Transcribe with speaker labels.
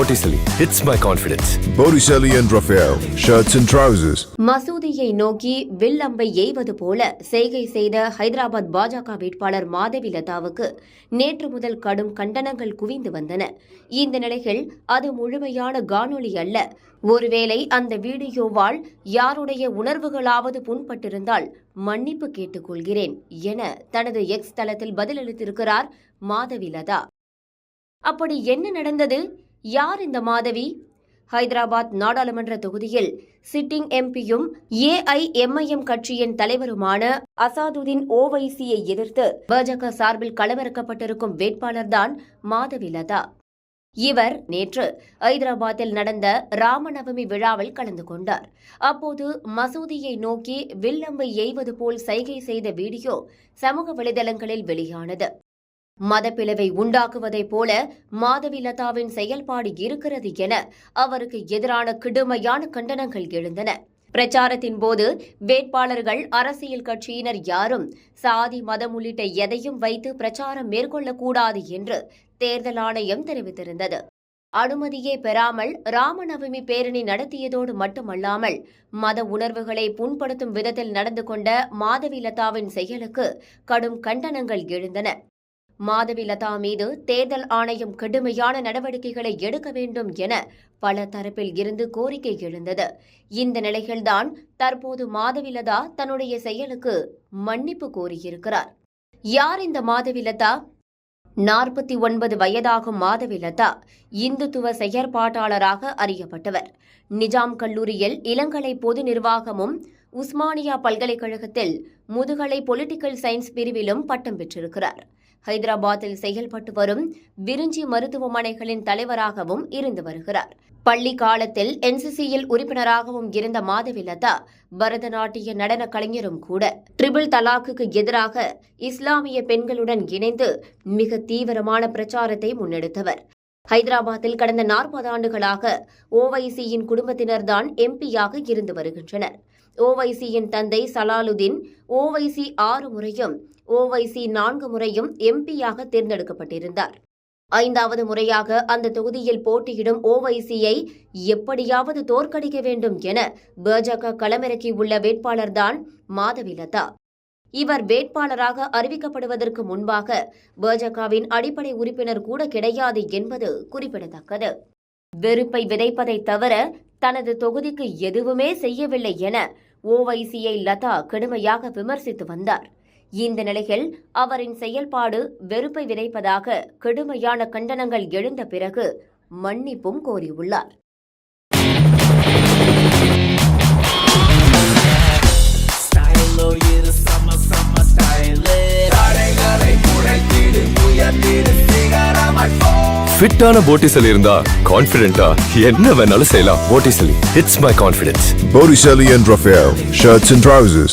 Speaker 1: Botticelli, it's my confidence.
Speaker 2: Botticelli and Raphael, shirts and trousers.
Speaker 3: மசூதியை நோக்கி will அம்பை எய்வது போல செய்கை செய்த ஹைதராபாத் பாஜக வேட்பாளர் மாதவிலதாவுக்கு நேற்று முதல் கடும் கண்டனங்கள் குவிந்து வந்தன. இந்த நிலையில் அது முழுமையான காணொளி அல்ல. ஒருவேளை அந்த வீடியோவால் யாருடைய உணர்வுகளாவது புண்பட்டிருந்தால் மன்னிப்பு கேட்டுக்கொள்கிறேன் என தனது எக்ஸ் தளத்தில் பதிலளித்திருக்கிறார் மாதவிலதா. அப்படி என்ன நடந்தது? யார் இந்த மாதவி? ஹைதராபாத் நாடாளுமன்ற தொகுதியில் சிட்டிங் எம்பியும் ஏஐஎம்ஐஎம் கட்சியின் தலைவருமான அசாதுதீன் ஓவைசியை எதிர்த்து பாஜக சார்பில் களமிறக்கப்பட்டிருக்கும் வேட்பாளர்தான் மாதவிலதா. இவர் நேற்று ஹைதராபாத்தில் நடந்த ராமநவமி விழாவில் கலந்து கொண்டார். அப்போது மசூதியை நோக்கி வில்லம்பை எய்வது போல் சைகை செய்த வீடியோ சமூக வலைதளங்களில் வெளியானது. மதப்பிளவை உண்டாக்குவதைப் போல மாதவிலதாவின் செயல்பாடு இருக்கிறது என அவருக்கு எதிரான கடுமையான கண்டனங்கள் எழுந்தன. பிரச்சாரத்தின் போது வேட்பாளர்கள், அரசியல் கட்சியினர் யாரும் சாதி, மதம் உள்ளிட்ட எதையும் வைத்து பிரச்சாரம் மேற்கொள்ளக்கூடாது என்று தேர்தல் ஆணையம் தெரிவித்திருந்தது. அனுமதியே பெறாமல் ராமநவமி பேரணி நடத்தியதோடு மட்டுமல்லாமல் மத உணர்வுகளை புண்படுத்தும் விதத்தில் நடந்து கொண்ட மாதவிலதாவின் செயலுக்கு கடும் கண்டனங்கள் எழுந்தன. மாதவிலதா மீது தேர்தல் ஆணையம் கடுமையான நடவடிக்கைகளை எடுக்க வேண்டும் என பல தரப்பில் இருந்து கோரிக்கை எழுந்தது. இந்த நிலையில்தான் தற்போது மாதவிலதா தன்னுடைய செயலுக்கு மன்னிப்பு கோரியிருக்கிறார். யார் இந்த மாதவிலதா? 49 வயதாகும் மாதவிலதா இந்துத்துவ செயற்பாட்டாளராக அறியப்பட்டவர். நிஜாம் கல்லூரியில் இளங்கலை பொது நிர்வாகமும், உஸ்மானியா பல்கலைக்கழகத்தில் முதுகலை பொலிட்டிக்கல் சயின்ஸ் பிரிவிலும் பட்டம் பெற்றிருக்கிறார். ஹைதராபாத்தில் செயல்பட்டு வரும் விருஞ்சி மருத்துவமனைகளின் தலைவராகவும் இருந்து வருகிறார். பள்ளி காலத்தில் என்சிசியில் உறுப்பினராகவும் இருந்த மாதவிலதா பரதநாட்டிய நடன கலைஞரும் கூட. ட்ரிபிள் தலாக்குக்கு எதிராக இஸ்லாமிய பெண்களுடன் இணைந்து மிக தீவிரமான பிரச்சாரத்தை முன்னெடுத்தவர். ஹைதராபாத்தில் கடந்த 40 ஆண்டுகளாக ஓவைசியின் குடும்பத்தினர்தான் எம்பியாக இருந்து வருகின்றனர். ஓவைசியின் தந்தை சலாலுதீன் ஓவைசி 6 முறையும், ஓவைசி 4 முறையும் எம்பியாக தேர்ந்தெடுக்கப்பட்டிருந்தார். 5வது முறையாக அந்த தொகுதியில் போட்டியிடும் ஓவைசியை எப்படியாவது தோற்கடிக்க வேண்டும் என பாஜக களமிறக்கியுள்ள வேட்பாளர்தான் மாதவிலதா. இவர் வேட்பாளராக அறிவிக்கப்படுவதற்கு முன்பாக பாஜகவின் அடிப்படை உறுப்பினர் கூட கிடையாது என்பது குறிப்பிடத்தக்கது. வெறுப்பை விதைப்பதை தவிர தனது தொகுதிக்கு எதுவுமே செய்யவில்லை என ஓவைசியை லதா கடுமையாக விமர்சித்து வந்தார். இந்த நிலையில் அவரின் செயல்பாடு வெறுப்பை விதைப்பதாக கடுமையான கண்டனங்கள் எழுந்த பிறகு மன்னிப்பும் கோரியுள்ளார்.
Speaker 1: ஃபிட்டான Botticelli இருந்தா கான்ஃபிடென்ட்டா என்ன வேணாலும் செய்யலாம். Botticelli, it's my confidence.
Speaker 2: Botticelli and Raphael, shirts and trousers.